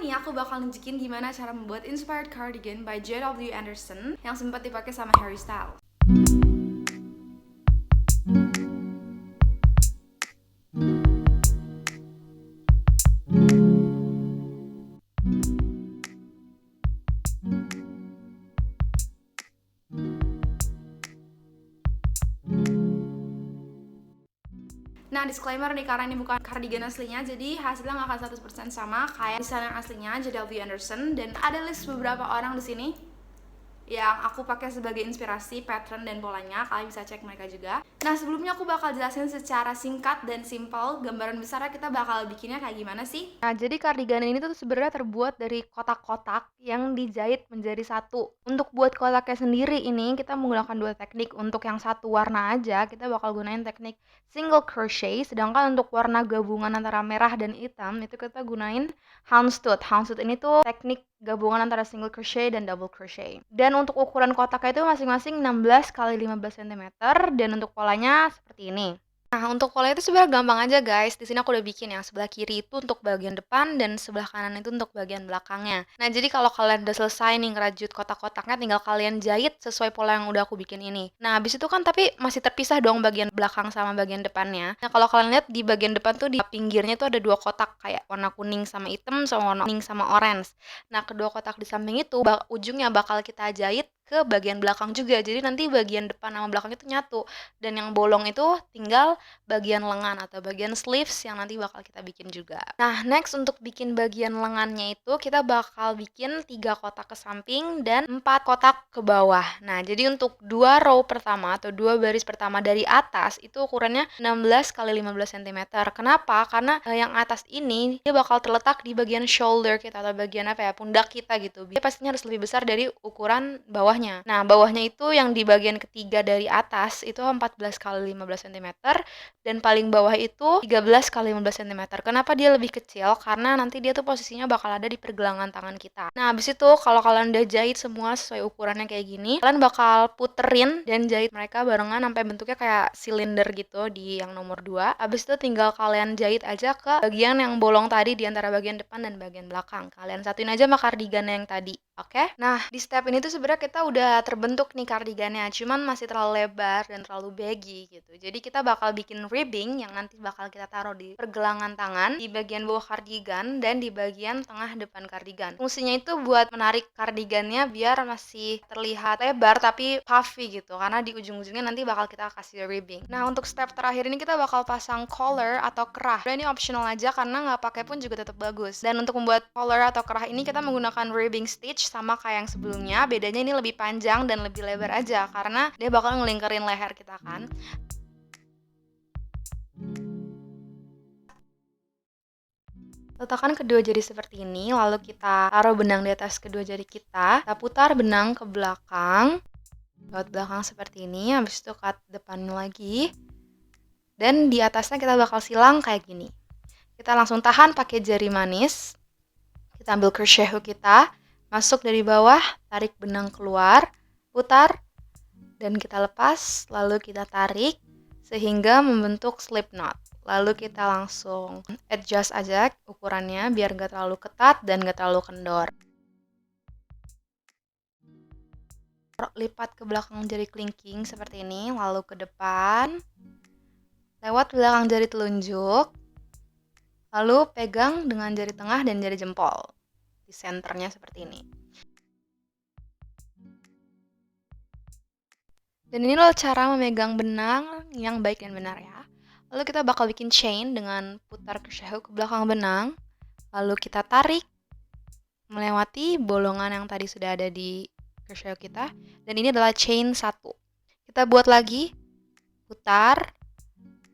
ini aku bakal nunjukin gimana cara membuat inspired cardigan by J.W. Anderson yang sempat dipakai sama Harry Styles. Nah, disclaimer nih, karena ini bukan cardigan aslinya, jadi hasilnya nggak akan 100% sama kayak desainer aslinya J.W. Anderson. Dan ada list beberapa orang di sini yang aku pakai sebagai inspirasi, pattern dan polanya. Kalian bisa cek mereka juga. Nah, sebelumnya aku bakal jelasin secara singkat dan simple gambaran besarnya kita bakal bikinnya kayak gimana sih. Nah, jadi cardigan ini tuh sebenarnya terbuat dari kotak-kotak yang dijahit menjadi satu. Untuk buat kotaknya sendiri ini kita menggunakan dua teknik. Untuk yang satu warna aja kita bakal gunain teknik single crochet, sedangkan untuk warna gabungan antara merah dan hitam itu kita gunain houndstooth. Houndstooth ini tuh teknik gabungan antara single crochet dan double crochet. Dan untuk ukuran kotaknya itu masing-masing 16 x 15 cm dan untuk polanya seperti ini. Nah, untuk pola itu sebenarnya gampang aja guys. Di sini aku udah bikin yang sebelah kiri itu untuk bagian depan dan sebelah kanan itu untuk bagian belakangnya. Nah, jadi kalau kalian udah selesai nih ngerajut kotak-kotaknya, tinggal kalian jahit sesuai pola yang udah aku bikin ini. Nah, habis itu kan tapi masih terpisah dong bagian belakang sama bagian depannya. Nah, kalau kalian lihat di bagian depan tuh di pinggirnya tuh ada dua kotak kayak warna kuning sama hitam sama warna kuning sama orange. Nah, kedua kotak di samping itu ujungnya bakal kita jahit ke bagian belakang juga. Jadi nanti bagian depan sama belakang itu nyatu. Dan yang bolong itu tinggal bagian lengan atau bagian sleeves yang nanti bakal kita bikin juga. Nah, next untuk bikin bagian lengannya itu kita bakal bikin 3 kotak ke samping dan 4 kotak ke bawah. Nah, jadi untuk 2 row pertama atau 2 baris pertama dari atas itu ukurannya 16 x 15 cm. Kenapa? Karena yang atas ini dia bakal terletak di bagian shoulder kita atau bagian apa ya, pundak kita gitu. Dia pastinya harus lebih besar dari ukuran bawahnya. Nah, bawahnya itu yang di bagian ketiga dari atas itu 14 x 15 cm dan paling bawah itu 13 x 15 cm. Kenapa dia lebih kecil? Karena nanti dia tuh posisinya bakal ada di pergelangan tangan kita. Nah, habis itu kalau kalian udah jahit semua sesuai ukurannya kayak gini, kalian bakal puterin dan jahit mereka barengan sampai bentuknya kayak silinder gitu di yang nomor 2. Habis itu tinggal kalian jahit aja ke bagian yang bolong tadi di antara bagian depan dan bagian belakang. Kalian satuin aja sama kardigannya yang tadi. Oke? Nah, di step ini tuh sebenarnya kita udah terbentuk nih kardigannya, cuman masih terlalu lebar dan terlalu baggy gitu. Jadi kita bakal bikin ribbing yang nanti bakal kita taruh di pergelangan tangan, di bagian bawah kardigan dan di bagian tengah depan kardigan. Fungsinya itu buat menarik kardigannya biar masih terlihat lebar tapi puffy gitu, karena di ujung-ujungnya nanti bakal kita kasih ribbing. Nah, untuk step terakhir ini kita bakal pasang collar atau kerah. Dan ini optional aja karena nggak pakai pun juga tetap bagus. Dan untuk membuat collar atau kerah ini kita menggunakan ribbing stitch sama kayak yang sebelumnya, bedanya ini lebih panjang dan lebih lebar aja karena dia bakal ngelingkerin leher kita kan. Letakkan kedua jari seperti ini, lalu kita taruh benang di atas kedua jari kita putar benang ke belakang, lewat belakang seperti ini, habis itu cut depan lagi, dan di atasnya kita bakal silang kayak gini. Kita langsung tahan pakai jari manis, kita ambil crochet hook kita, masuk dari bawah, tarik benang keluar, putar, dan kita lepas, lalu kita tarik sehingga membentuk slip knot. Lalu kita langsung adjust aja ukurannya biar gak terlalu ketat dan gak terlalu kendor. Lipat ke belakang jari kelingking seperti ini, lalu ke depan, lewat belakang jari telunjuk, lalu pegang dengan jari tengah dan jari jempol. Di senternya seperti ini. Dan ini loh cara memegang benang yang baik dan benar ya. Lalu kita bakal bikin chain dengan putar crochet hook ke belakang benang. Lalu kita tarik melewati bolongan yang tadi sudah ada di crochet hook kita. Dan ini adalah chain 1. Kita buat lagi, putar,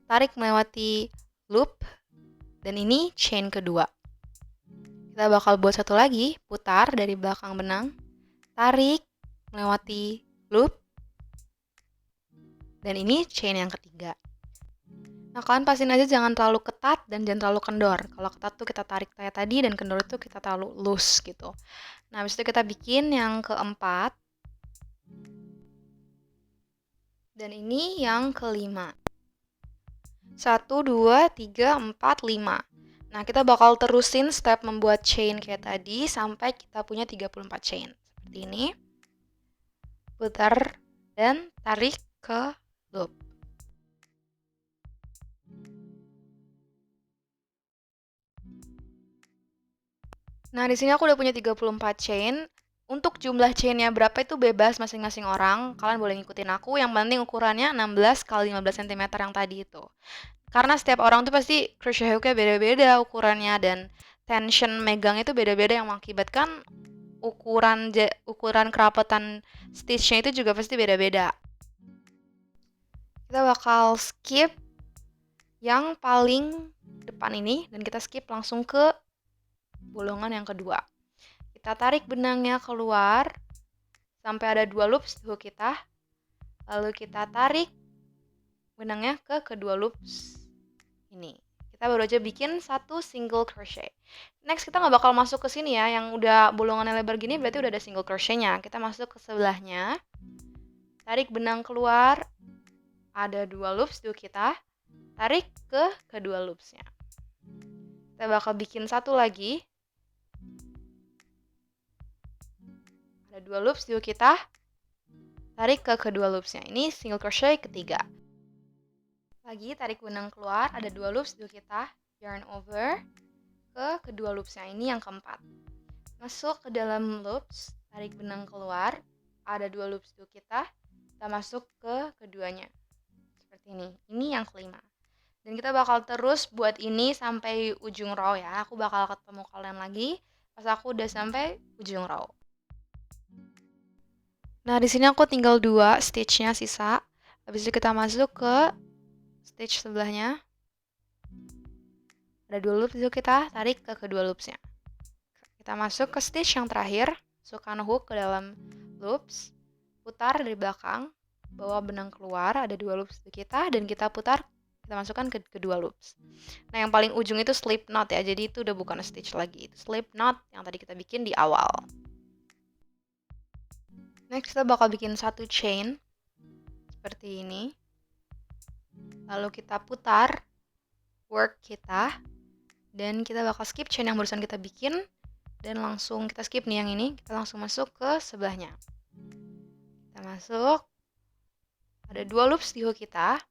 tarik melewati loop. Dan ini chain kedua. Kita bakal buat satu lagi, putar dari belakang benang, tarik melewati loop. Dan ini chain yang ketiga. Nah, kalian pastiin aja jangan terlalu ketat dan jangan terlalu kendor. Kalau ketat tuh kita tarik kayak tadi dan kendor itu kita terlalu loose gitu. Nah, habis itu kita bikin yang keempat. Dan ini yang kelima. 1, 2, 3, 4, 5. Nah, kita bakal terusin step membuat chain kayak tadi sampai kita punya 34 chain. Seperti ini. Putar dan tarik ke loop. Nah, di sini aku udah punya 34 chain. Untuk jumlah chainnya berapa itu bebas masing-masing orang. Kalian boleh ngikutin aku. Yang penting ukurannya 16 kali 15 cm yang tadi itu. Karena setiap orang tuh pasti crochet hooknya beda-beda ukurannya dan tension megang itu beda-beda yang mengakibatkan ukuran kerapetan stitchnya itu juga pasti beda-beda. Kita bakal skip yang paling depan ini dan kita skip langsung ke bolongan yang kedua. Kita tarik benangnya keluar sampai ada 2 loops di hook kita. Lalu kita tarik benangnya ke kedua loops ini. Kita baru aja bikin satu single crochet. Next kita nggak bakal masuk ke sini ya, yang udah bolongannya lebar gini berarti udah ada single crochetnya. Kita masuk ke sebelahnya, tarik benang keluar, ada 2 loops di hook kita, tarik ke kedua loopsnya. Kita bakal bikin satu lagi. Ada 2 loops di hook kita, tarik ke kedua loopsnya. Ini single crochet ketiga. Lagi tarik benang keluar, ada 2 loops di hook kita, yarn over ke kedua loopsnya. Ini yang keempat. Masuk ke dalam loops, tarik benang keluar, ada 2 loops di hook kita masuk ke keduanya. Seperti ini. Ini yang kelima. Dan kita bakal terus buat ini sampai ujung row ya. Aku bakal ketemu kalian lagi pas aku udah sampai ujung row. Nah, di sini aku tinggal 2 stitchnya sisa. Habis itu kita masuk ke stitch sebelahnya. Ada 2 loops itu kita tarik ke kedua loopsnya. Kita masuk ke stitch yang terakhir, masukkan hook ke dalam loops, putar dari belakang, bawa benang keluar, ada 2 loops itu kita, dan kita putar, kita masukkan ke kedua loops. Nah, yang paling ujung itu slip knot ya, jadi itu udah bukan stitch lagi, itu slip knot yang tadi kita bikin di awal. Next kita bakal bikin satu chain seperti ini. Lalu kita putar work kita dan kita bakal skip chain yang barusan kita bikin dan langsung kita skip nih yang ini, kita langsung masuk ke sebelahnya. Kita masuk, ada 2 loops di hook kita,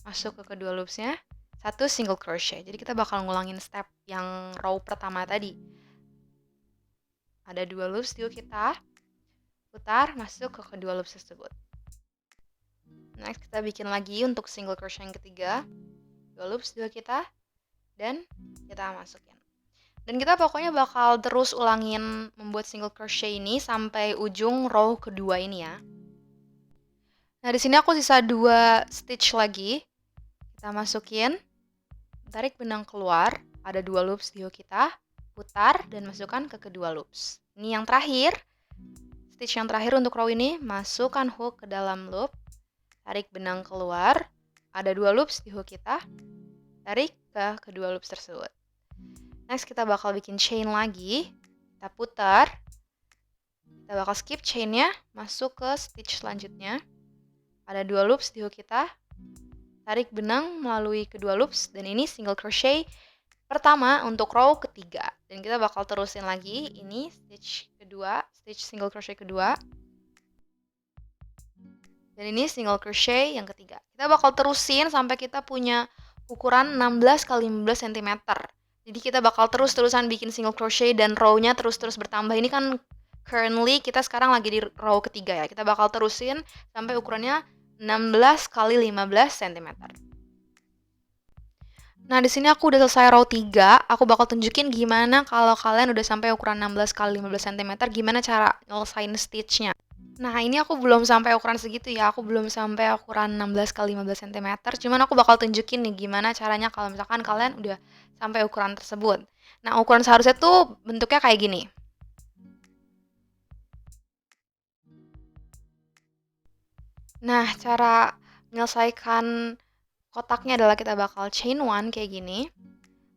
masuk ke kedua loopsnya, satu single crochet. Jadi kita bakal ngulangin step yang row pertama tadi. Ada 2 loops di hook kita, putar, masuk ke kedua loops tersebut. Next kita bikin lagi untuk single crochet yang ketiga, 2 loops di hook kita, dan kita masukin. Dan kita pokoknya bakal terus ulangin membuat single crochet ini sampai ujung row kedua ini ya. Nah, di sini aku sisa 2 stitch lagi. Kita masukin, tarik benang keluar, ada 2 loops di hook kita, putar dan masukkan ke kedua loops. Ini yang terakhir, stitch yang terakhir untuk row ini, masukkan hook ke dalam loop, tarik benang keluar, ada 2 loops di hook kita, tarik ke kedua loops tersebut. Next kita bakal bikin chain lagi, kita putar, kita bakal skip chainnya, masuk ke stitch selanjutnya, ada 2 loops di hook kita, tarik benang melalui kedua loops, dan ini single crochet pertama untuk row ketiga. Dan kita bakal terusin lagi, ini stitch kedua, stitch single crochet kedua, dan ini single crochet yang ketiga. Kita bakal terusin sampai kita punya ukuran 16 x 15 cm. Jadi kita bakal terus-terusan bikin single crochet dan row-nya terus-terus bertambah. Ini kan currently kita sekarang lagi di row ketiga ya. Kita bakal terusin sampai ukurannya 16 x 15 cm. Nah, di sini aku udah selesai row 3. Aku bakal tunjukin gimana kalau kalian udah sampai ukuran 16 x 15 cm, gimana cara nyelesain stitchnya. Nah, ini aku belum sampai ukuran segitu ya. Aku belum sampai ukuran 16 x 15 cm. Cuman aku bakal tunjukin nih gimana caranya kalau misalkan kalian udah sampai ukuran tersebut. Nah, ukuran seharusnya tuh bentuknya kayak gini. Nah, cara menyelesaikan kotaknya adalah kita bakal chain one kayak gini.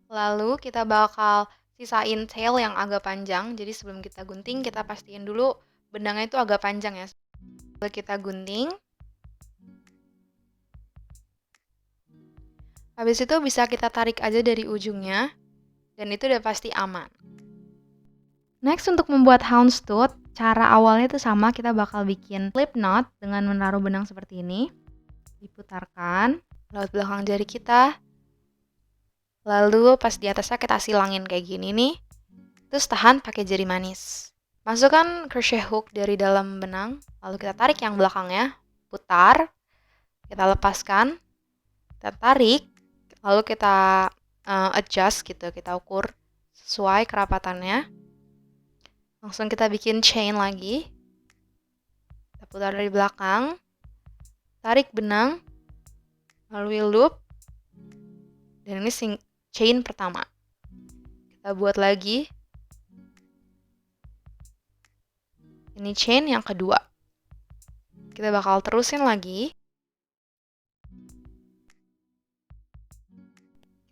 Lalu kita bakal sisain tail yang agak panjang. Jadi sebelum kita gunting, kita pastiin dulu benangnya itu agak panjang ya. Lalu kita gunting. Habis itu bisa kita tarik aja dari ujungnya. dan itu udah pasti aman. Next, untuk membuat houndstooth, cara awalnya itu sama, kita bakal bikin slip knot dengan menaruh benang seperti ini. Diputarkan lewat belakang jari kita. Lalu pas di atasnya kita silangin kayak gini nih. Terus tahan pakai jari manis. Masukkan crochet hook dari dalam benang, lalu kita tarik yang belakangnya, putar, kita lepaskan, kita tarik, lalu kita adjust gitu, kita ukur sesuai kerapatannya. Langsung kita bikin chain lagi. Kita putar dari belakang, tarik benang, lalu loop, dan ini chain pertama. Kita buat lagi. Ini chain yang kedua. Kita bakal terusin lagi.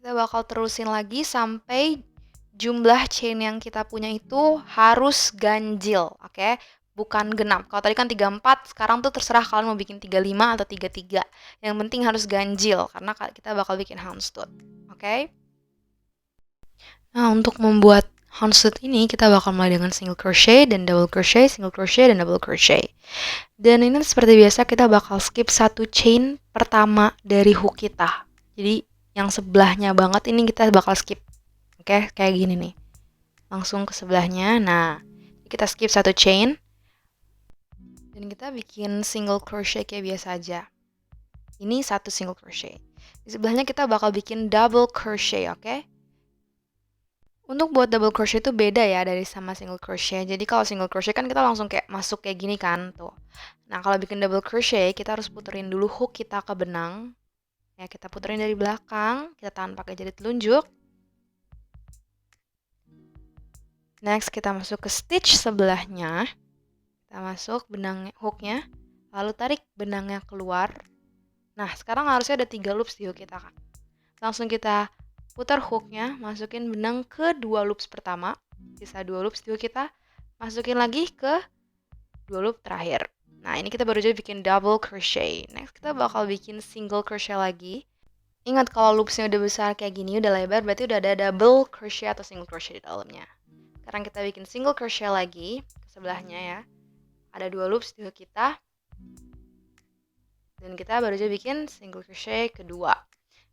Kita bakal terusin lagi sampai jumlah chain yang kita punya itu harus ganjil, oke? Bukan genap. Kalau tadi kan 34, sekarang tuh terserah kalian mau bikin 35 atau 33. Yang penting harus ganjil, karena kita bakal bikin houndstooth, oke? Nah, untuk membuat houndstooth ini, kita bakal mulai dengan single crochet dan double crochet, single crochet dan double crochet. Dan ini seperti biasa, kita bakal skip satu chain pertama dari hook kita. Jadi, yang sebelahnya banget ini kita bakal skip. Oke, kayak gini nih. Langsung ke sebelahnya. Nah, kita skip satu chain. Dan kita bikin single crochet kayak biasa aja. Ini satu single crochet. Di sebelahnya kita bakal bikin double crochet, oke? Untuk buat double crochet itu beda ya dari sama single crochet. Jadi kalau single crochet kan kita langsung kayak masuk kayak gini kan, tuh. Nah, kalau bikin double crochet, kita harus puterin dulu hook kita ke benang. Ya, kita puterin dari belakang, kita tahan pakai jari telunjuk. Next, kita masuk ke stitch sebelahnya. Kita masuk benang hooknya, lalu tarik benangnya keluar. Nah, sekarang harusnya ada 3 loops di hook kita kan. Langsung kita putar hooknya, masukin benang ke 2 loops pertama, sisa 2 loops di hook kita, masukin lagi ke 2 loop terakhir. Nah, ini kita baru aja bikin double crochet. Next, kita bakal bikin single crochet lagi. Ingat kalau loopsnya udah besar kayak gini, udah lebar, berarti udah ada double crochet atau single crochet di dalamnya. Sekarang kita bikin single crochet lagi ke sebelahnya ya. Ada 2 loops di hook kita. Dan kita baru aja bikin single crochet kedua.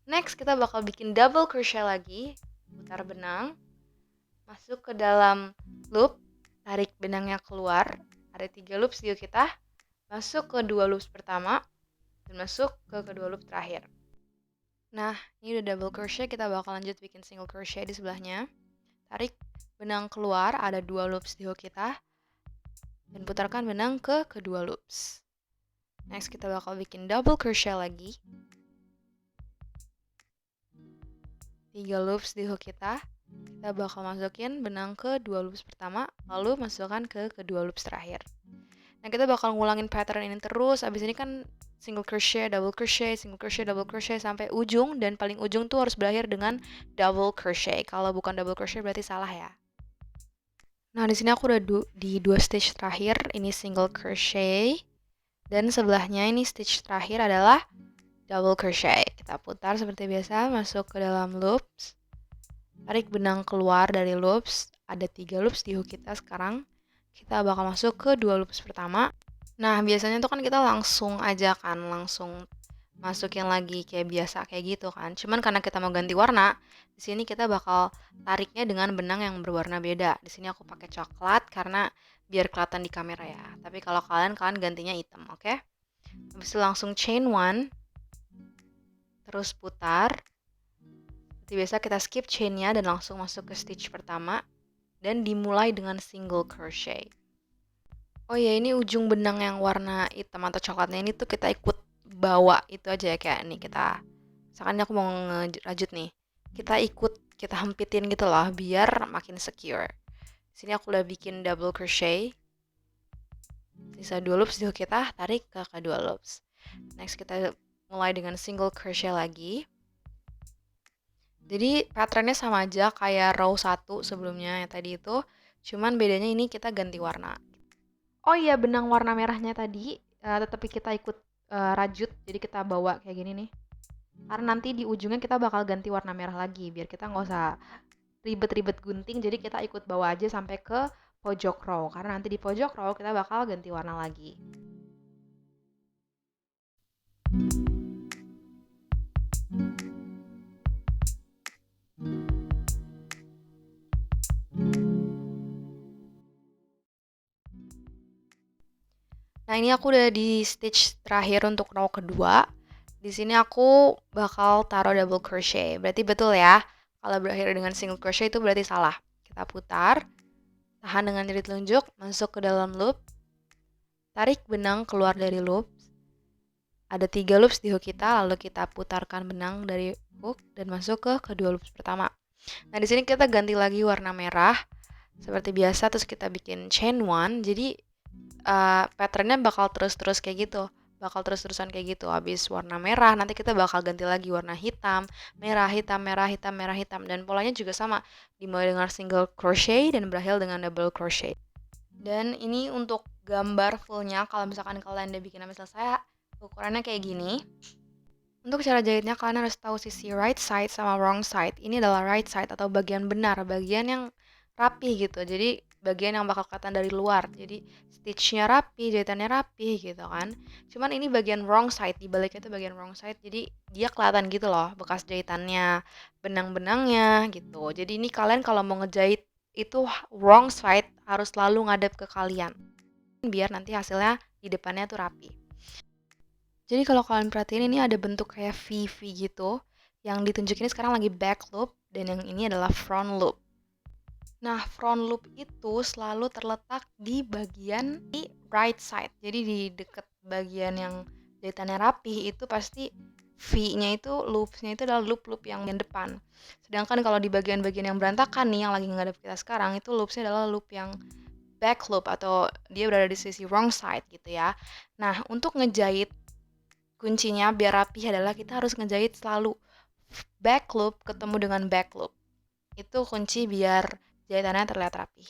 Next, kita bakal bikin double crochet lagi. Putar benang. Masuk ke dalam loop. Tarik benangnya keluar. Ada 3 loops di hook kita. Masuk ke 2 loops pertama. Dan masuk ke kedua loop terakhir. Nah, ini udah double crochet. Kita bakal lanjut bikin single crochet di sebelahnya. Tarik benang keluar. Ada 2 loops di hook kita. Dan putarkan benang ke kedua loops. Next, kita bakal bikin double crochet lagi. 3 loops di hook kita. Kita bakal masukin benang ke 2 loops pertama, lalu masukkan ke kedua loops terakhir. Nah, kita bakal ngulangin pattern ini terus. Abis ini kan single crochet, double crochet, single crochet, double crochet sampai ujung, dan paling ujung tuh harus berakhir dengan double crochet. Kalau bukan double crochet berarti salah ya. Nah, di sini aku udah di 2 stitch terakhir. Ini single crochet. Dan sebelahnya ini stitch terakhir adalah double crochet. Kita putar seperti biasa, masuk ke dalam loops. Tarik benang keluar dari loops. Ada 3 loops di hook kita sekarang. Kita bakal masuk ke 2 loops pertama. Nah, biasanya tuh kan kita langsung aja kan, langsung masukin lagi kayak biasa kayak gitu kan. Cuman karena kita mau ganti warna, di sini kita bakal tariknya dengan benang yang berwarna beda. Di sini aku pakai coklat karena biar kelihatan di kamera ya. Tapi kalau kalian gantinya hitam, oke? Habis itu langsung chain 1. Terus putar. Seperti biasa kita skip chainnya dan langsung masuk ke stitch pertama. Dan dimulai dengan single crochet. Oh ya, ini ujung benang yang warna hitam atau coklatnya ini tuh kita ikut bawa itu aja ya, kayak nih kita. Misalkan aku mau ngerajut nih. Kita hempitin gitu loh biar makin secure. Sini aku udah bikin double crochet. Sisa 2 loops di hook kita, tarik ke kedua loops. Next kita mulai dengan single crochet lagi. Jadi patternnya sama aja kayak row 1 sebelumnya yang tadi itu. Cuman bedanya ini kita ganti warna. Oh iya, benang warna merahnya tadi tetapi kita ikut rajut. Jadi kita bawa kayak gini nih. Karena nanti di ujungnya kita bakal ganti warna merah lagi biar kita nggak usah ribet-ribet gunting, jadi kita ikut bawa aja sampai ke pojok row, karena nanti di pojok row kita bakal ganti warna lagi. Nah, ini aku udah di stitch terakhir untuk row kedua. Di sini aku bakal taruh double crochet. Berarti betul ya. Kalau berakhir dengan single crochet itu berarti salah. Kita putar, tahan dengan jari telunjuk, masuk ke dalam loop, tarik benang keluar dari loop. Ada 3 loops di hook kita, lalu kita putarkan benang dari hook dan masuk ke kedua loops pertama. Nah, di sini kita ganti lagi warna merah seperti biasa, terus kita bikin chain one. Jadi patternnya bakal terus-terus kayak gitu, bakal terus-terusan kayak gitu. Habis warna merah nanti kita bakal ganti lagi warna hitam, merah, hitam, merah, hitam, merah, hitam, dan polanya juga sama, dimulai dengan single crochet dan berakhir dengan double crochet. Dan ini untuk gambar fullnya, kalau misalkan kalian udah bikin sampai selesai, ukurannya kayak gini. Untuk cara jahitnya kalian harus tahu sisi right side sama wrong side. Ini adalah right side atau bagian benar, bagian yang rapi gitu. Jadi bagian yang bakal kelihatan dari luar. Jadi stitchnya rapi, jahitannya rapi gitu kan. Cuman ini bagian wrong side, di baliknya itu bagian wrong side. Jadi dia kelihatan gitu loh, bekas jahitannya, benang-benangnya gitu. Jadi ini kalian kalau mau ngejahit itu wrong side harus selalu ngadep ke kalian. Biar nanti hasilnya di depannya tuh rapi. Jadi kalau kalian perhatiin ini ada bentuk kayak V gitu. Yang ditunjukin sekarang lagi back loop dan yang ini adalah front loop. Nah, front loop itu selalu terletak di bagian di right side. Jadi di deket bagian yang jahitannya rapi itu pasti V-nya itu, loopsnya itu adalah loop-loop yang depan. Sedangkan kalau di bagian-bagian yang berantakan nih, yang lagi ngadep kita sekarang, itu loopsnya adalah loop yang back loop atau dia berada di sisi wrong side gitu ya. Nah, untuk ngejahit kuncinya biar rapi adalah kita harus ngejahit selalu back loop ketemu dengan back loop. Itu kunci biar jahitannya terlihat rapi.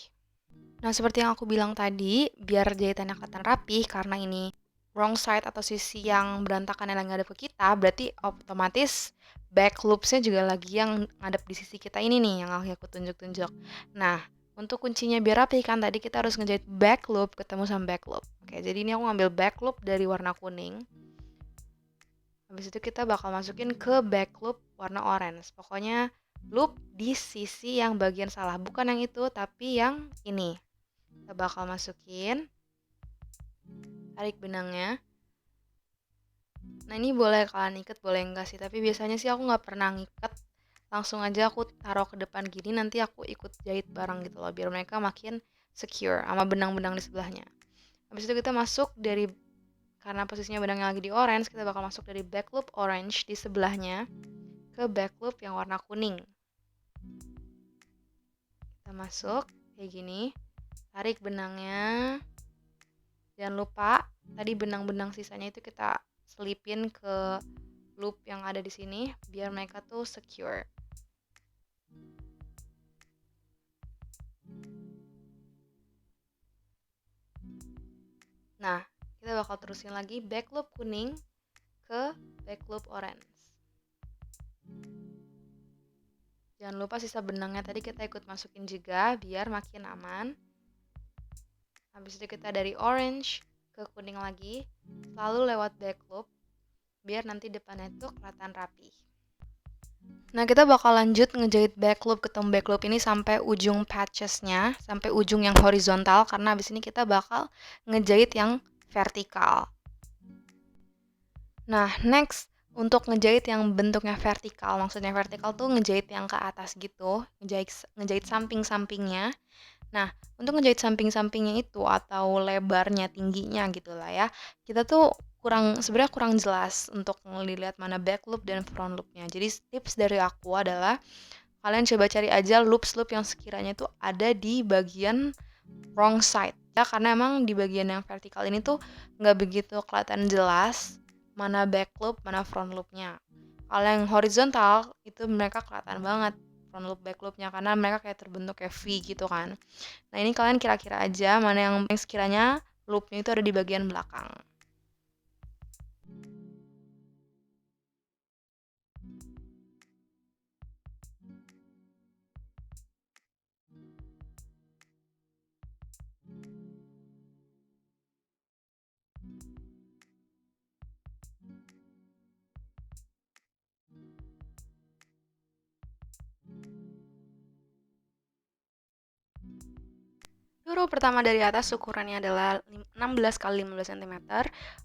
Nah, seperti yang aku bilang tadi, biar jahitannya kelihatan rapi karena ini wrong side atau sisi yang berantakan yang lagi ngadep ke kita, berarti otomatis back loopsnya juga lagi yang ngadep di sisi kita ini nih, yang lagi aku tunjuk-tunjuk. Nah, untuk kuncinya biar rapi kan tadi kita harus ngejahit back loop ketemu sama back loop. Oke, jadi ini aku ngambil back loop dari warna kuning. Habis itu kita bakal masukin ke back loop warna orange. Pokoknya loop di sisi yang bagian salah. Bukan yang itu, tapi yang ini. Kita bakal masukin. Tarik benangnya. Nah, ini boleh kalian ikat, boleh enggak sih. Tapi biasanya sih aku nggak pernah ngikat. Langsung aja aku taruh ke depan gini, nanti aku ikut jahit bareng gitu loh. Biar mereka makin secure sama benang-benang di sebelahnya. Habis itu kita masuk dari, karena posisinya benangnya lagi di orange, kita bakal masuk dari back loop orange di sebelahnya ke back loop yang warna kuning. Kita masuk kayak gini, tarik benangnya. Jangan lupa tadi benang-benang sisanya itu kita selipin ke loop yang ada di sini biar mereka tuh secure. Nah, kita bakal terusin lagi back loop kuning ke back loop orange. Jangan lupa sisa benangnya tadi kita ikut masukin juga biar makin aman. Habis itu kita dari orange ke kuning lagi, selalu lewat back loop biar nanti depannya itu kelihatan rapi. Nah, kita bakal lanjut ngejahit back loop ketemu back loop ini sampai ujung patchesnya, sampai ujung yang horizontal, karena habis ini kita bakal ngejahit yang vertikal. Nah, next untuk ngejahit yang bentuknya vertikal, maksudnya vertikal tuh ngejahit yang ke atas gitu, ngejahit samping-sampingnya. Nah, untuk ngejahit samping-sampingnya itu atau lebarnya, tingginya gitu lah ya, kita tuh sebenarnya kurang jelas untuk ngelihat mana back loop dan front loopnya. Jadi tips dari aku adalah kalian coba cari aja loops-loop yang sekiranya tuh ada di bagian wrong side. Ya, karena emang di bagian yang vertikal ini tuh nggak begitu kelihatan jelas mana back loop, mana front loopnya. Kalau yang horizontal itu mereka kelihatan banget front loop back loopnya karena mereka kayak terbentuk kayak V gitu kan. Nah, ini kalian kira-kira aja mana yang sekiranya loopnya itu ada di bagian belakang. Itu row pertama dari atas ukurannya adalah 16 kali 15 cm,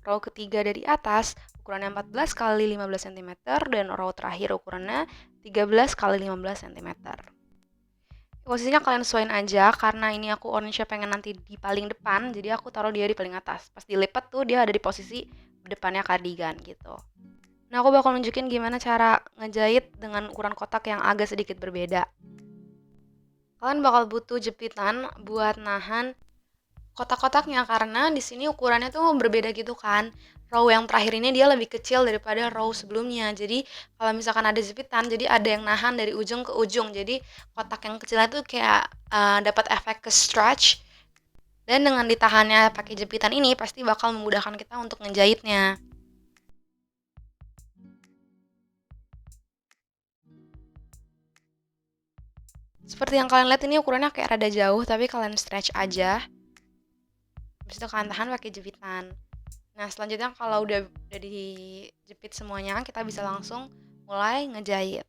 row ketiga dari atas ukurannya 14 kali 15 cm, dan row terakhir ukurannya 13 kali 15 cm. Posisinya kalian sesuaiin aja, karena ini aku orange pengen nanti di paling depan, jadi aku taruh dia di paling atas. Pas dilipat tuh dia ada di posisi depannya kardigan gitu. Nah, aku bakal nunjukin gimana cara ngejahit dengan ukuran kotak yang agak sedikit berbeda. Kalian bakal butuh jepitan buat nahan kotak-kotaknya, karena di sini ukurannya tuh berbeda gitu kan. Row yang terakhir ini dia lebih kecil daripada row sebelumnya. Jadi kalau misalkan ada jepitan, jadi ada yang nahan dari ujung ke ujung. Jadi kotak yang kecilnya tuh kayak dapat efek ke stretch. Dan dengan ditahannya pakai jepitan ini pasti bakal memudahkan kita untuk ngejahitnya. Seperti yang kalian lihat ini ukurannya kayak rada jauh, tapi kalian stretch aja. Habis itu kalian tahan pakai jepitan. Nah, selanjutnya kalau udah dijepit semuanya, kita bisa langsung mulai ngejahit.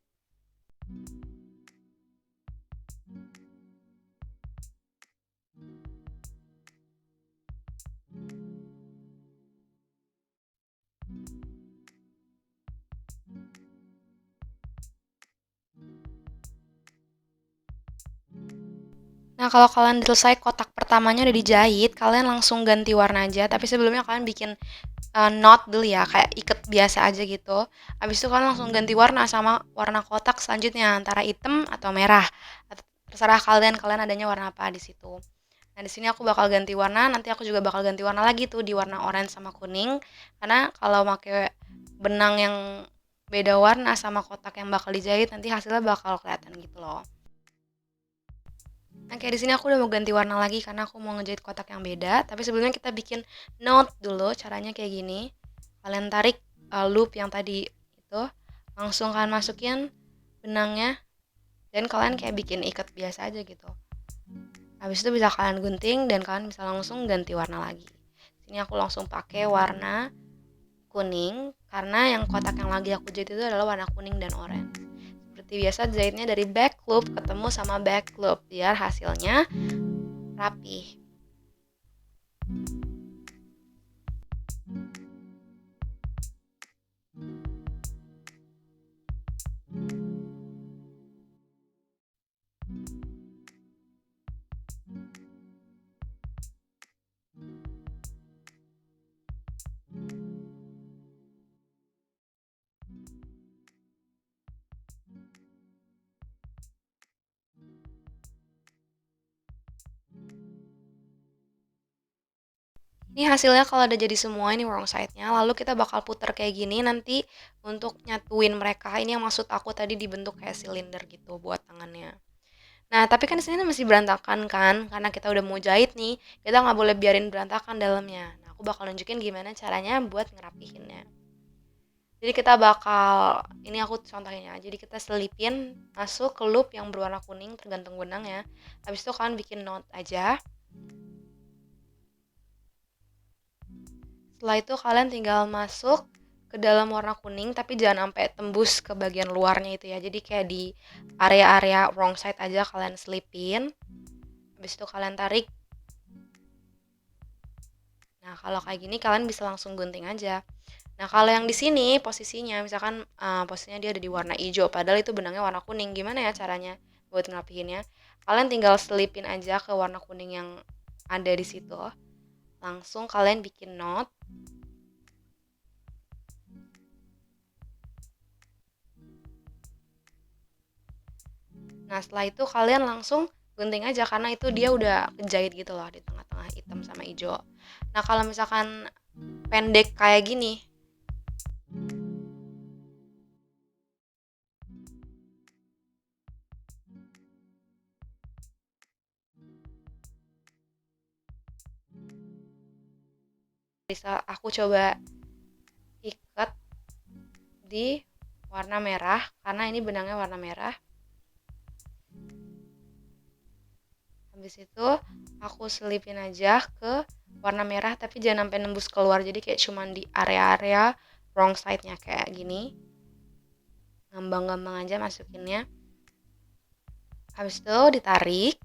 Nah, kalau kalian selesai kotak pertamanya udah dijahit, kalian langsung ganti warna aja. Tapi sebelumnya kalian bikin knot dulu ya, kayak ikat biasa aja gitu. Habis itu kalian langsung ganti warna sama warna kotak selanjutnya, antara hitam atau merah. Terserah kalian adanya warna apa di situ. Nah, di sini aku bakal ganti warna, nanti aku juga bakal ganti warna lagi tuh di warna orange sama kuning. Karena kalau pakai benang yang beda warna sama kotak yang bakal dijahit, nanti hasilnya bakal kelihatan gitu loh. Nah, kayak di sini aku udah mau ganti warna lagi karena aku mau ngejahit kotak yang beda. Tapi sebelumnya kita bikin knot dulu. Caranya kayak gini. Kalian tarik loop yang tadi itu, langsung kalian masukin benangnya, dan kalian kayak bikin ikat biasa aja gitu. Habis itu bisa kalian gunting dan kalian bisa langsung ganti warna lagi. Sini aku langsung pakai warna kuning karena yang kotak yang lagi aku jahit itu adalah warna kuning dan oranye. Seperti biasa jahitnya dari back loop ketemu sama back loop biar hasilnya rapi. Ini hasilnya kalau udah jadi semua, ini wrong side-nya. Lalu kita bakal puter kayak gini nanti untuk nyatuin mereka. Ini yang maksud aku tadi dibentuk kayak silinder gitu buat tangannya. Nah, tapi kan di sini masih berantakan kan, karena kita udah mau jahit nih, kita nggak boleh biarin berantakan dalamnya. Nah, aku bakal nunjukin gimana caranya buat ngerapihinnya. Jadi kita bakal, ini aku contohin ya, jadi kita selipin masuk ke loop yang berwarna kuning tergantung benangnya. Habis itu kalian bikin knot aja. Setelah itu kalian tinggal masuk ke dalam warna kuning, tapi jangan sampai tembus ke bagian luarnya itu ya. Jadi kayak di area-area wrong side aja kalian selipin. Habis itu kalian tarik. Nah, kalau kayak gini kalian bisa langsung gunting aja. Nah, kalau yang di sini posisinya, misalkan posisinya dia ada di warna hijau, padahal itu benangnya warna kuning. Gimana ya caranya buat ngerapihinnya? Kalian tinggal selipin aja ke warna kuning yang ada di situ. Langsung kalian bikin knot. Nah, setelah itu kalian langsung gunting aja karena itu dia udah kejahit gitu loh di tengah-tengah hitam sama hijau. Nah, kalau misalkan pendek kayak gini, bisa aku coba ikat di warna merah karena ini benangnya warna merah. Habis itu aku selipin aja ke warna merah tapi jangan sampai nembus keluar, jadi kayak cuman di area-area wrong side-nya kayak gini. Ngambang-ngambang aja masukinnya. Habis itu ditarik.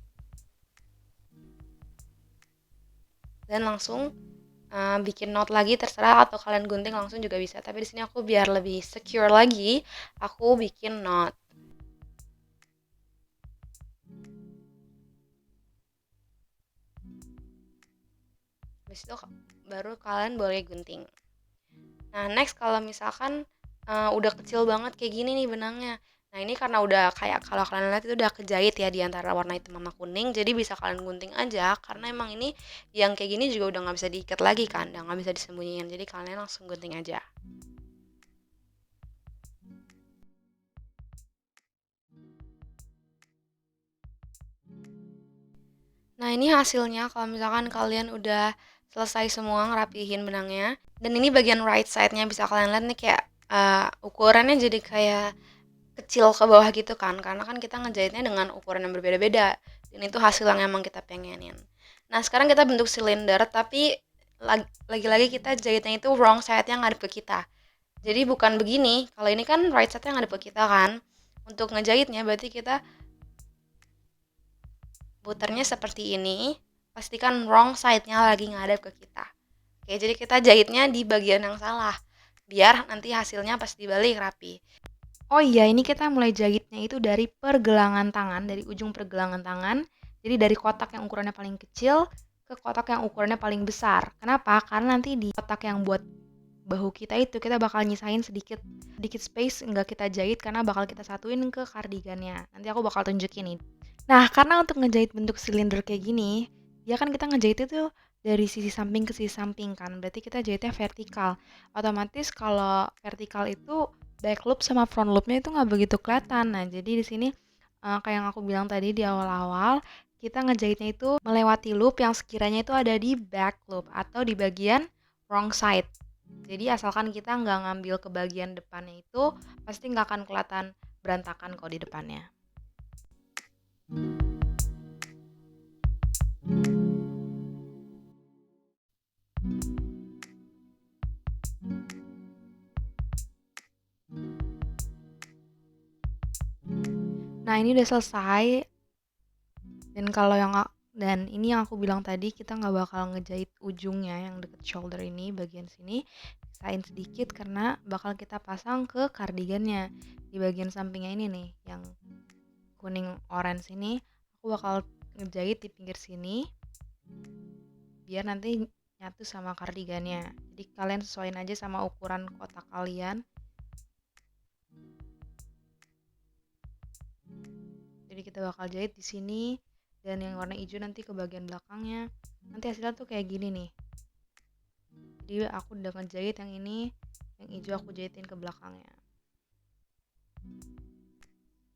dan langsung bikin knot lagi, terserah, atau kalian gunting langsung juga bisa. Tapi di sini aku biar lebih secure lagi, aku bikin knot. Habis itu baru kalian boleh gunting. Nah, next kalau misalkan udah kecil banget kayak gini nih benangnya. Nah, ini karena udah kayak kalau kalian lihat itu udah kejahit ya di antara warna hitam sama kuning, jadi bisa kalian gunting aja karena emang ini yang kayak gini juga udah nggak bisa diikat lagi kan, udah nggak bisa disembunyiin. Jadi kalian langsung gunting aja. Nah, ini hasilnya kalau misalkan kalian udah selesai semua ngerapihin benangnya. Dan ini bagian right side-nya bisa kalian lihat nih kayak ukurannya jadi kayak kecil ke bawah gitu kan. Karena kan kita ngejahitnya dengan ukuran yang berbeda-beda. Dan itu hasil yang emang kita pengenin. Nah, sekarang kita bentuk silinder tapi lagi-lagi kita jahitnya itu wrong side-nya ngadep ke kita. Jadi bukan begini. Kalau ini kan right side-nya ngadep ke kita kan. Untuk ngejahitnya berarti kita putarnya seperti ini, pastikan wrong side-nya lagi ngadep ke kita. Oke, jadi kita jahitnya di bagian yang salah, biar nanti hasilnya pas dibalik rapi. Oh iya, ini kita mulai jahitnya itu dari pergelangan tangan, dari ujung pergelangan tangan. Jadi dari kotak yang ukurannya paling kecil ke kotak yang ukurannya paling besar. Kenapa? Karena nanti di kotak yang buat bahu kita itu kita bakal nyisain sedikit space nggak kita jahit karena bakal kita satuin ke kardigannya. Nanti aku bakal tunjukin nih. Nah, karena untuk ngejahit bentuk silinder kayak gini, ya kan kita ngejahit itu dari sisi samping ke sisi samping kan, berarti kita jahitnya vertikal. Otomatis kalau vertikal itu back loop sama front loopnya itu nggak begitu kelihatan. Nah, jadi di sini kayak yang aku bilang tadi di awal-awal, kita ngejahitnya itu melewati loop yang sekiranya itu ada di back loop atau di bagian wrong side. Jadi asalkan kita nggak ngambil ke bagian depannya itu, pasti nggak akan kelihatan berantakan kok di depannya. Nah, ini udah selesai. Dan ini yang aku bilang tadi, kita nggak bakal ngejahit ujungnya yang deket shoulder ini, bagian sini sisain sedikit karena bakal kita pasang ke kardigannya di bagian sampingnya ini nih, yang kuning orange ini. Aku bakal ngejahit di pinggir sini biar nanti nyatu sama kardigannya. Jadi kalian sesuaiin aja sama ukuran kotak kalian. Jadi kita bakal jahit di sini, dan yang warna hijau nanti ke bagian belakangnya. Nanti hasilnya tuh kayak gini nih. Jadi aku udah ngejahit yang ini, yang hijau aku jahitin ke belakangnya.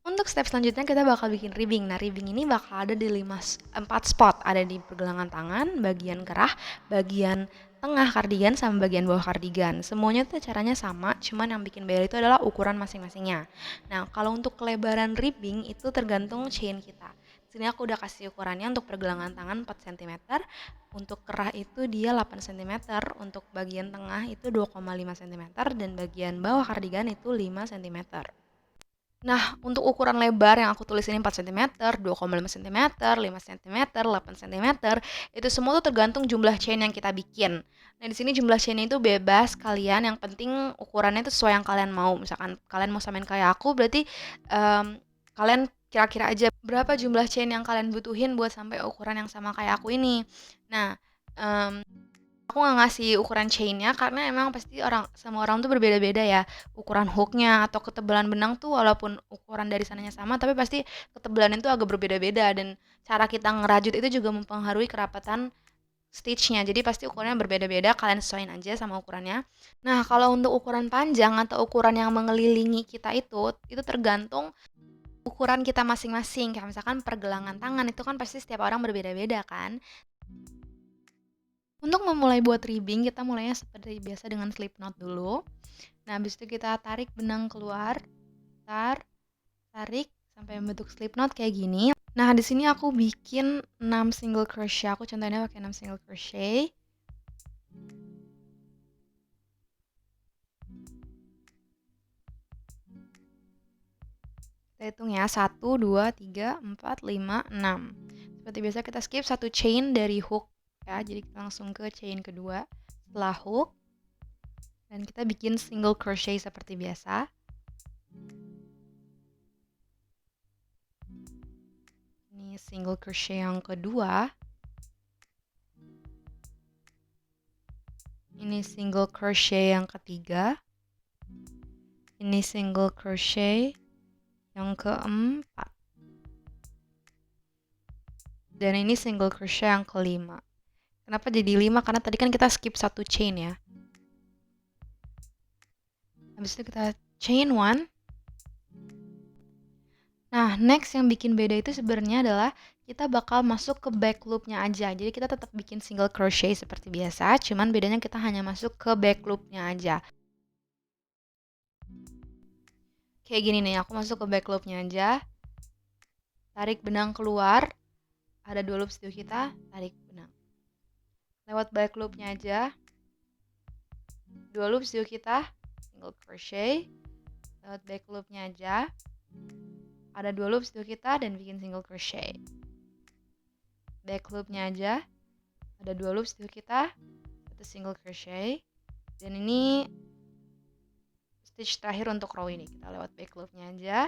Untuk step selanjutnya kita bakal bikin ribbing. Nah, ribbing ini bakal ada di 4 spot. Ada di pergelangan tangan, bagian kerah, bagian tengah kardigan, sama bagian bawah kardigan. Semuanya tuh caranya sama, cuman yang bikin beda itu adalah ukuran masing-masingnya. Nah, kalau untuk kelebaran ribbing itu tergantung chain kita. Sini aku udah kasih ukurannya. Untuk pergelangan tangan 4 cm, untuk kerah itu dia 8 cm, untuk bagian tengah itu 2,5 cm, dan bagian bawah kardigan itu 5 cm. Nah, untuk ukuran lebar yang aku tulis ini 4 cm, 2,5 cm, 5 cm, 8 cm, itu semua tuh tergantung jumlah chain yang kita bikin. Nah, di sini jumlah chainnya itu bebas kalian, yang penting ukurannya itu sesuai yang kalian mau. Misalkan kalian mau samain kayak aku, berarti kalian kira-kira aja berapa jumlah chain yang kalian butuhin buat sampai ukuran yang sama kayak aku ini. Nah, aku nggak ngasih ukuran chainnya karena emang pasti semua orang tuh berbeda-beda ya, ukuran hooknya atau ketebalan benang tuh walaupun ukuran dari sananya sama, tapi pasti ketebalan itu agak berbeda-beda, dan cara kita ngerajut itu juga mempengaruhi kerapatan stitchnya. Jadi pasti ukurannya berbeda-beda, kalian sesuaiin aja sama ukurannya. Nah, kalau untuk ukuran panjang atau ukuran yang mengelilingi kita itu tergantung ukuran kita masing-masing. Kayak misalkan pergelangan tangan itu kan pasti setiap orang berbeda-beda kan. Untuk memulai buat ribbing, kita mulainya seperti biasa dengan slip knot dulu. Nah, habis itu kita tarik benang keluar, tarik sampai membentuk slip knot kayak gini. Nah, di sini aku bikin 6 single crochet. Aku contohnya pakai 6 single crochet. Kita hitung ya, 1, 2, 3, 4, 5, 6. Seperti biasa kita skip satu chain dari hook ya. Jadi kita langsung ke chain kedua setelah hook, dan kita bikin single crochet seperti biasa. Ini single crochet yang kedua. Ini single crochet yang ketiga. Ini single crochet yang keempat. Dan ini single crochet yang kelima. Kenapa jadi 5? Karena tadi kan kita skip satu chain ya. Habis itu kita chain 1. Nah, next yang bikin beda itu sebenarnya adalah kita bakal masuk ke back loopnya aja. Jadi kita tetap bikin single crochet seperti biasa, cuman bedanya kita hanya masuk ke back loopnya aja. Kayak gini nih, aku masuk ke back loopnya aja. Tarik benang keluar. Ada 2 loop situ kita, tarik benang. Lewat back loopnya aja. 2 loop situ kita, single crochet. Lewat back loopnya aja. Ada 2 loop situ kita dan bikin single crochet. Back loopnya aja. Ada 2 loop situ kita, 1 single crochet. Dan ini stitch terakhir untuk row ini. Kita lewat back loopnya aja.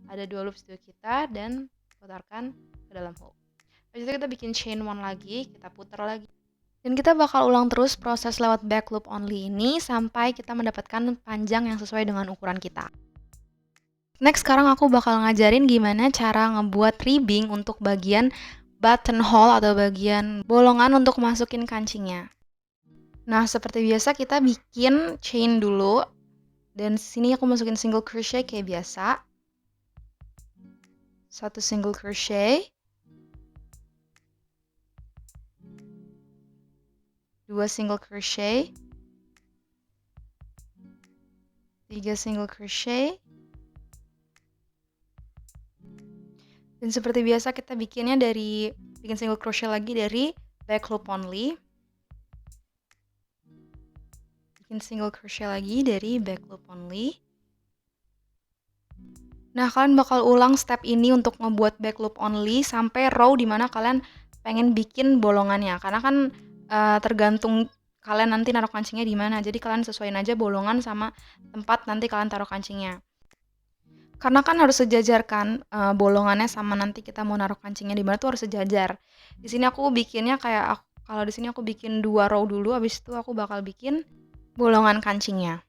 Ada 2 loop situ kita dan putarkan ke dalam hook. Habis itu kita bikin chain 1 lagi, kita putar lagi. Dan kita bakal ulang terus proses lewat back loop only ini sampai kita mendapatkan panjang yang sesuai dengan ukuran kita. Next, sekarang aku bakal ngajarin gimana cara ngebuat ribbing untuk bagian buttonhole atau bagian bolongan untuk masukin kancingnya. Nah, seperti biasa kita bikin chain dulu. Dan sini aku masukin single crochet kayak biasa. 1 single crochet. 2 single crochet. 3 single crochet. Dan seperti biasa kita bikin single crochet lagi dari back loop only. Bikin single crochet lagi dari back loop only. Nah, kalian bakal ulang step ini untuk ngebuat back loop only sampai row dimana kalian pengen bikin bolongannya. Karena kan tergantung kalian nanti naruh kancingnya di mana. Jadi kalian sesuaiin aja bolongan sama tempat nanti kalian taruh kancingnya. Karena kan harus sejajar kan bolongannya sama nanti kita mau naruh kancingnya di mana tuh harus sejajar. Di sini aku bikinnya kalau di sini aku bikin 2 row dulu, habis itu aku bakal bikin bolongan kancingnya.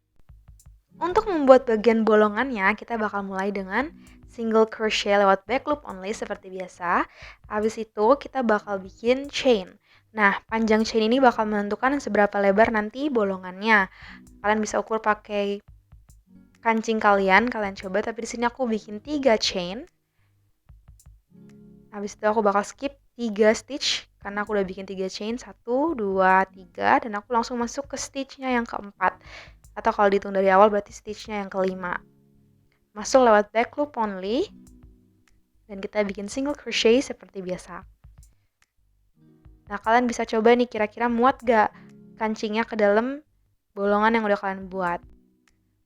Untuk membuat bagian bolongannya, kita bakal mulai dengan single crochet lewat back loop only seperti biasa. Habis itu kita bakal bikin chain. Nah, panjang chain ini bakal menentukan seberapa lebar nanti bolongannya. Kalian bisa ukur pakai kancing kalian coba, tapi di sini aku bikin 3 chain. Habis itu aku bakal skip 3 stitch karena aku udah bikin 3 chain, 1, 2, 3, dan aku langsung masuk ke stitchnya yang keempat. Atau kalau dihitung dari awal berarti stitchnya yang kelima. Masuk lewat back loop only, dan kita bikin single crochet seperti biasa. Nah, kalian bisa coba nih kira-kira muat gak kancingnya ke dalam bolongan yang udah kalian buat.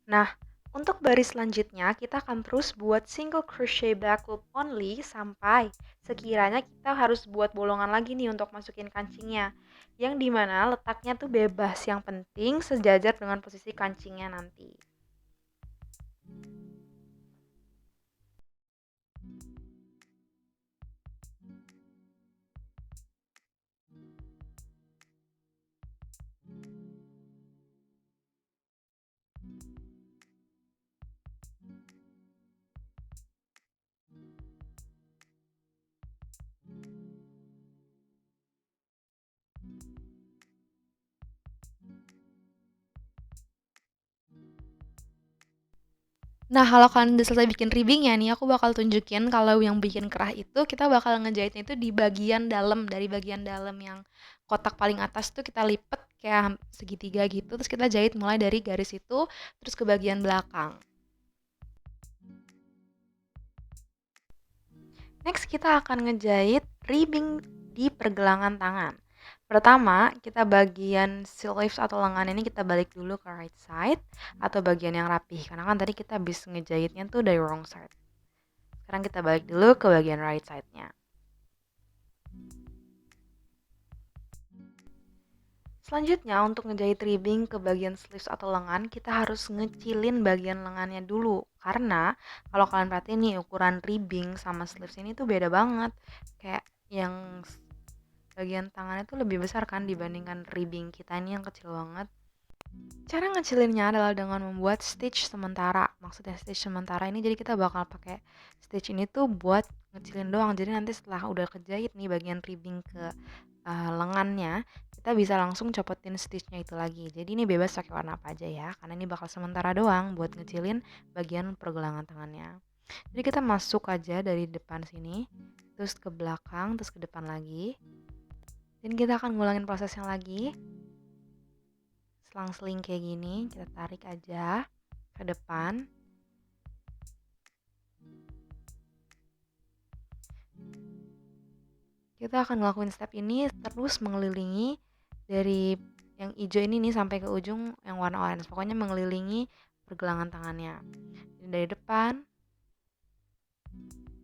Nah, untuk baris selanjutnya, kita akan terus buat single crochet back loop only sampai sekiranya kita harus buat bolongan lagi nih untuk masukin kancingnya. Yang dimana letaknya tuh bebas, yang penting sejajar dengan posisi kancingnya nanti. Nah, kalau kalian udah selesai bikin ribbingnya nih, aku bakal tunjukin kalau yang bikin kerah itu kita bakal ngejahitnya itu di bagian dalam. Dari bagian dalam yang kotak paling atas tuh kita lipet kayak segitiga gitu, terus kita jahit mulai dari garis itu terus ke bagian belakang. Next, kita akan ngejahit ribbing di pergelangan tangan. Pertama, kita bagian sleeves atau lengan ini kita balik dulu ke right side atau bagian yang rapih. Karena kan tadi kita habis ngejahitnya tuh dari wrong side. Sekarang kita balik dulu ke bagian right side-nya. Selanjutnya untuk ngejahit ribbing ke bagian sleeves atau lengan, kita harus ngecilin bagian lengannya dulu. Karena kalau kalian perhatiin nih ukuran ribbing sama sleeves ini tuh beda banget. Kayak yang bagian tangannya tuh lebih besar kan dibandingkan ribbing kita ini yang kecil banget. Cara ngecilinnya adalah dengan membuat stitch sementara. Maksudnya stitch sementara ini jadi kita bakal pakai stitch ini tuh buat ngecilin doang. Jadi nanti setelah udah kejahit nih bagian ribbing ke lengannya, kita bisa langsung copotin stitchnya itu lagi. Jadi ini bebas pakai warna apa aja ya, karena ini bakal sementara doang buat ngecilin bagian pergelangan tangannya. Jadi kita masuk aja dari depan sini, terus ke belakang, terus ke depan lagi. Dan kita akan ngulangin prosesnya lagi. Selang-seling kayak gini, kita tarik aja ke depan. Kita akan ngelakuin step ini terus mengelilingi dari yang hijau ini nih sampai ke ujung yang warna orange. Pokoknya mengelilingi pergelangan tangannya. Jadi dari depan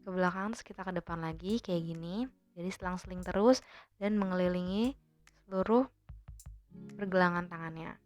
ke belakang, terus kita ke depan lagi kayak gini. Jadi selang-seling terus dan mengelilingi seluruh pergelangan tangannya.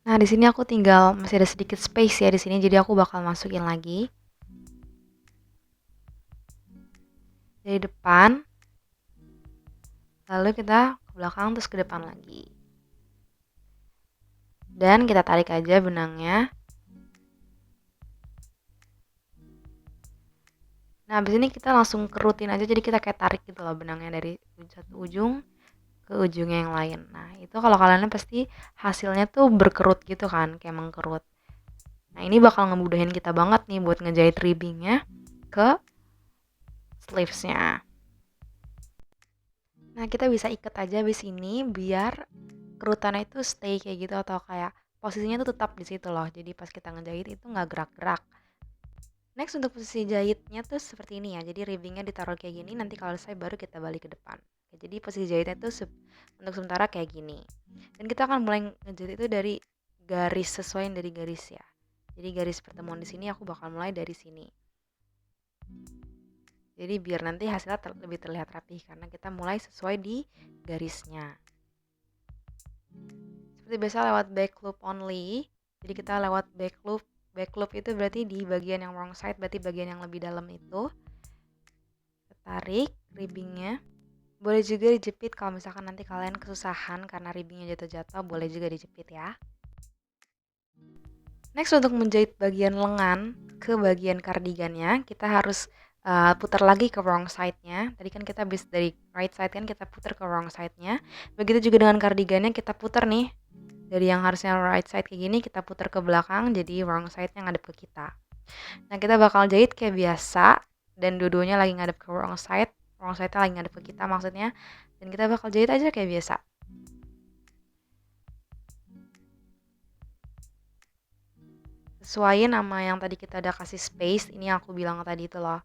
Nah, di sini aku tinggal masih ada sedikit space ya di sini, jadi aku bakal masukin lagi. Dari depan, lalu kita ke belakang terus ke depan lagi. Dan kita tarik aja benangnya. Nah, abis ini kita langsung kerutin aja, jadi kita kayak tarik gitu loh benangnya dari satu ujung ke ujungnya yang lain. Nah, itu kalau kalian pasti hasilnya tuh berkerut gitu kan, kayak mengkerut. Nah, ini bakal ngemudahin kita banget nih buat ngejahit ribbingnya ke sleevesnya. Nah, kita bisa ikat aja abis ini biar kerutannya itu stay kayak gitu atau kayak posisinya tuh tetap di situ loh. Jadi pas kita ngejahit itu nggak gerak-gerak. Next untuk posisi jahitnya tuh seperti ini ya. Jadi ribbingnya ditaruh kayak gini. Nanti kalau selesai baru kita balik ke depan. Jadi posisi jahitnya tuh untuk sementara kayak gini. Dan kita akan mulai ngejahit itu dari garis sesuai dari garis ya. Jadi garis pertemuan di sini aku bakal mulai dari sini. Jadi biar nanti hasilnya lebih terlihat rapi karena kita mulai sesuai di garisnya. Seperti biasa lewat back loop only. Jadi kita lewat back loop. Back loop itu berarti di bagian yang wrong side, berarti bagian yang lebih dalam itu. Tarik ribbingnya. Boleh juga dijepit kalau misalkan nanti kalian kesusahan karena ribbingnya jatuh-jatuh, boleh juga dijepit ya. Next untuk menjahit bagian lengan ke bagian kardigannya, kita harus putar lagi ke wrong side-nya. Tadi kan kita habis dari right side kan kita putar ke wrong side-nya. Begitu juga dengan kardigannya kita putar nih. Dari yang harusnya right side kayak gini kita putar ke belakang jadi wrong side-nya ngadep ke kita. Nah, kita bakal jahit kayak biasa dan dua-duanya lagi ngadep ke wrong side. Wrong side-nya lagi ngadep ke kita maksudnya. Dan kita bakal jahit aja kayak biasa. Sesuaiin sama yang tadi kita udah kasih space. Ini yang aku bilang tadi itu loh.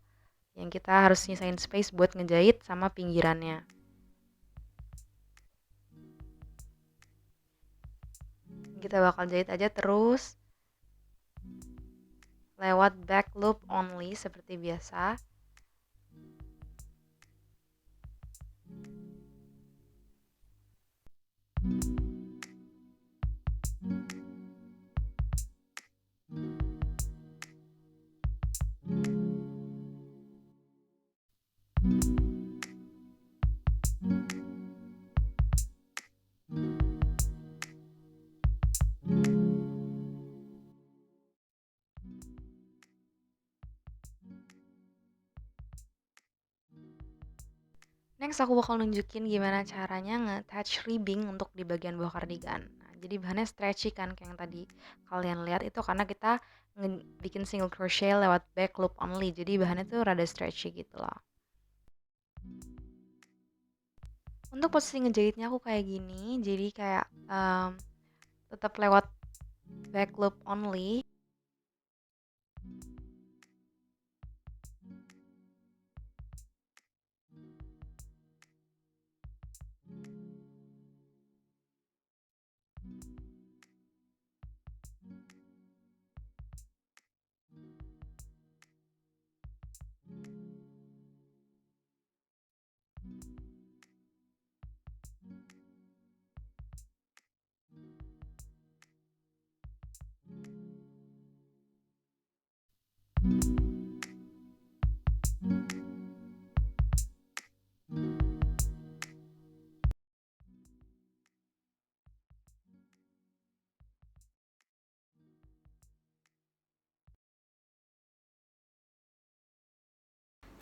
Yang kita harus nyisain space buat ngejahit sama pinggirannya. Kita bakal jahit aja terus lewat back loop only seperti biasa. Next aku bakal nunjukin gimana caranya nge-attach ribbing untuk di bagian bawah kardigan. Nah, jadi bahannya stretchy kan kayak yang tadi kalian lihat itu karena kita bikin single crochet lewat back loop only. Jadi bahannya tuh rada stretchy gitu loh. Untuk posisi ngejahitnya aku kayak gini, jadi kayak tetap lewat back loop only.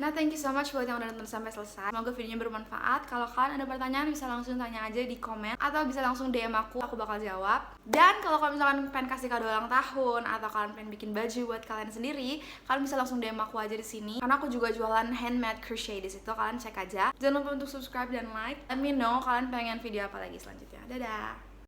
Nah, thank you so much buat yang udah nonton sampai selesai. Semoga videonya bermanfaat. Kalau kalian ada pertanyaan bisa langsung tanya aja di komen atau bisa langsung DM aku bakal jawab. Dan kalau kalian misalkan pengen kasih kado ulang tahun atau kalian pengen bikin baju buat kalian sendiri, kalian bisa langsung DM aku aja di sini. Karena aku juga jualan handmade crochet di situ, kalian cek aja. Jangan lupa untuk subscribe dan like. Let me know kalian pengen video apa lagi selanjutnya. Dadah.